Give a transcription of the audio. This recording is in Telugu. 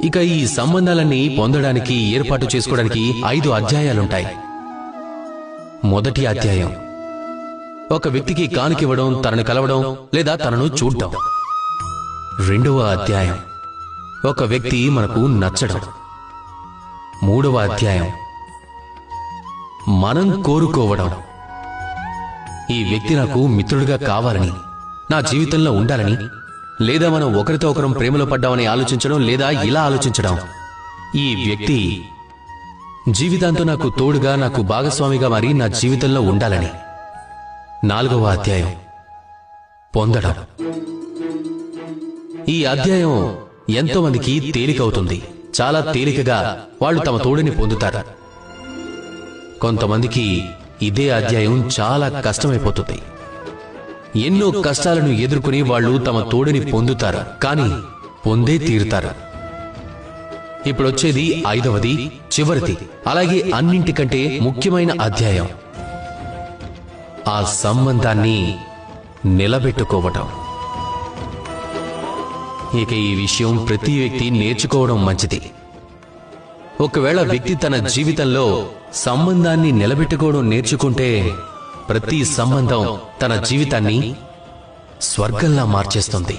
ఇక ఈ సంబంధాలన్నీ పొందడానికి ఏర్పాటు చేసుకోవడానికి 5 అధ్యాయాలుంటాయి. మొదటి అధ్యాయం ఒక వ్యక్తికి కానుకివ్వడం, తనను కలవడం లేదా తనను చూడటం. రెండవ అధ్యాయం ఒక వ్యక్తి మనకు నచ్చడం. మూడవ అధ్యాయం మనం కోరుకోవడం. ఈ వ్యక్తి నాకు మిత్రుడిగా కావాలని, నా జీవితంలో ఉండాలని, లేదా మనం ఒకరితో ఒకరం ప్రేమలో పడ్డామని ఆలోచించడం, లేదా ఇలా ఆలోచించడం, ఈ వ్యక్తి జీవితాంతం నాకు తోడుగా, నాకు భాగస్వామిగా మారి నా జీవితంలో ఉండాలని. నాలుగవ అధ్యాయం పొందడం. ఈ అధ్యాయం ఎంతో మందికి తేలికవుతుంది. చాలా తేలికగా వాళ్ళు తమ తోడుని పొందుతారు. కొంతమందికి ఇదే అధ్యాయం చాలా కష్టమైపోతుంది. ఎన్నో కష్టాలను ఎదుర్కొని వాళ్ళు తమ తోడుని పొందుతారు, కానీ పొందే తీరుతారు. ఇప్పుడొచ్చేది 5వది, చివరిది, అలాగే అన్నింటికంటే ముఖ్యమైన అధ్యాయం, ఆ సంబంధాన్ని నిలబెట్టుకోవటం. ఇక ఈ విషయం ప్రతి వ్యక్తి నేర్చుకోవడం మంచిది. ఒకవేళ వ్యక్తి తన జీవితంలో సంబంధాన్ని నిలబెట్టుకోవడం నేర్చుకుంటే ప్రతి సంబంధం తన జీవితాన్ని స్వర్గంలా మార్చేస్తుంది.